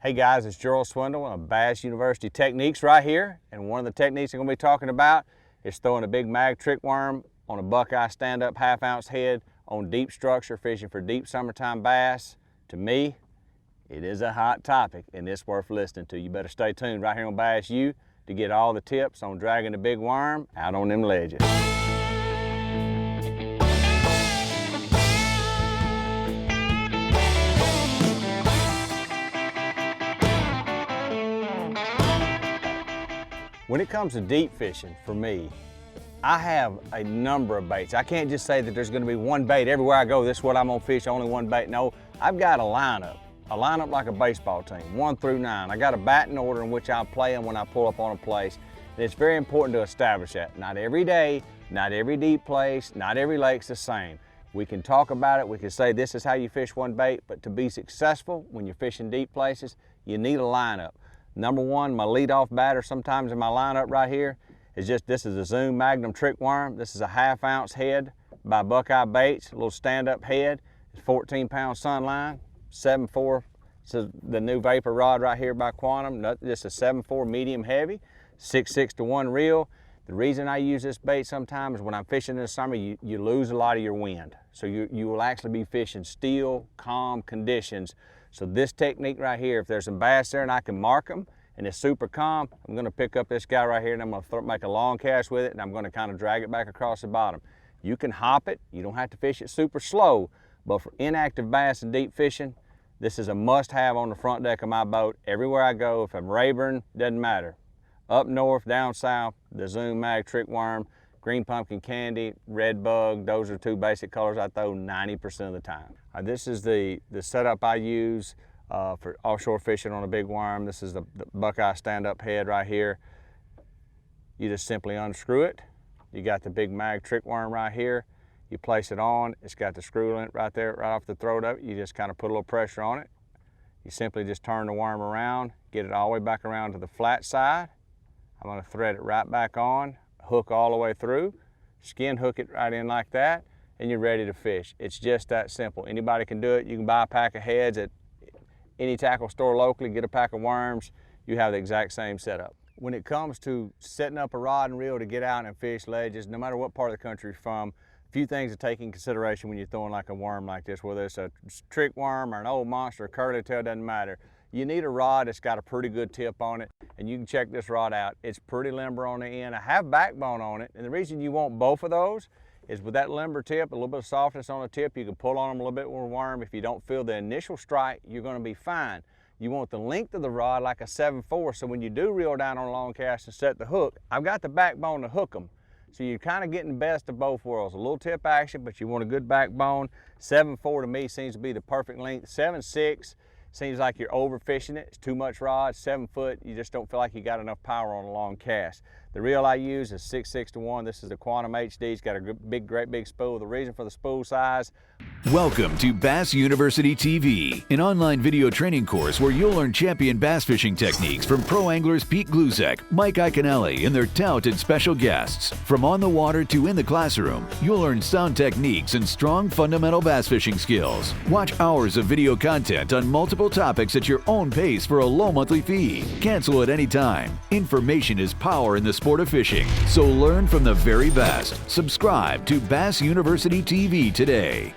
Hey guys, it's Gerald Swindle of Bass University Techniques right here, and one of the techniques I'm going to be talking about is throwing a big mag trick worm on a buckeye stand-up half-ounce head on deep structure, fishing for deep summertime bass. To me, it is a hot topic and it's worth listening to. You better stay tuned right here on Bass U to get all the tips on dragging the big worm out on them ledges. When it comes to deep fishing, for me, I have a number of baits. I can't just say that there's gonna be one bait everywhere I go, this is what I'm gonna fish, only one bait. No, I've got a lineup like a baseball team, 1 through 9. I got a batting order in which I'll play them when I pull up on a place. And it's very important to establish that. Not every day, not every deep place, not every lake's the same. We can talk about it, we can say this is how you fish one bait, but to be successful when you're fishing deep places, you need a lineup. Number one, my leadoff batter sometimes in my lineup right here is this is a Zoom Magnum trick worm. This is a half-ounce head by Buckeye Baits, a little stand-up head. It's 14-pound sunline, 7.4. This is the new vapor rod right here by Quantum. This is 7.4 medium heavy, 6.6 to 1 reel. The reason I use this bait sometimes is when I'm fishing in the summer, you lose a lot of your wind. So you will actually be fishing still, calm conditions. So this technique right here, if there's some bass there and I can mark them and it's super calm, I'm gonna pick up this guy right here and I'm gonna make a long cast with it and I'm gonna kind of drag it back across the bottom. You can hop it, you don't have to fish it super slow, but for inactive bass and deep fishing, this is a must-have on the front deck of my boat. Everywhere I go, if I'm Rayburn, doesn't matter. Up north, down south, the Zoom Mag trick worm, green pumpkin candy, red bug, those are two basic colors I throw 90% of the time. This is the setup I use for offshore fishing on a big worm. This is the Buckeye stand-up head right here. You just simply unscrew it. You got the big mag trick worm right here. You place it on, it's got the screw in it right there, right off the throat of it. You just kind of put a little pressure on it. You simply just turn the worm around, get it all the way back around to the flat side. I'm gonna thread it right back on, hook all the way through, skin hook it right in like that, and you're ready to fish. It's just that simple. Anybody can do it. You can buy a pack of heads at any tackle store locally, get a pack of worms, you have the exact same setup. When it comes to setting up a rod and reel to get out and fish ledges, no matter what part of the country you're from, a few things to take in consideration when you're throwing like a worm like this, whether it's a trick worm or an old monster or curly tail, doesn't matter. You need a rod that's got a pretty good tip on it, and you can check this rod out. It's pretty limber on the end. I have backbone on it, and the reason you want both of those is with that limber tip, a little bit of softness on the tip, you can pull on them a little bit with a worm. If you don't feel the initial strike, you're gonna be fine. You want the length of the rod like a 7.4, so when you do reel down on a long cast and set the hook, I've got the backbone to hook them. So you're kind of getting the best of both worlds. A little tip action, but you want a good backbone. 7.4 to me seems to be the perfect length. 7.6 seems like you're overfishing it. It's too much rod. 7 foot, you just don't feel like you got enough power on a long cast. The reel I use is 6.6 to 1. This is the Quantum HD. It's got a great big spool. The reason for the spool size. Welcome to Bass University TV, an online video training course where you'll learn champion bass fishing techniques from pro anglers Pete Glusek, Mike Iaconelli, and their talented special guests. From on the water to in the classroom, you'll learn sound techniques and strong fundamental bass fishing skills. Watch hours of video content on multiple topics at your own pace for a low monthly fee. Cancel at any time. Information is power in the sport of fishing, so learn from the very best. Subscribe to Bass University TV today.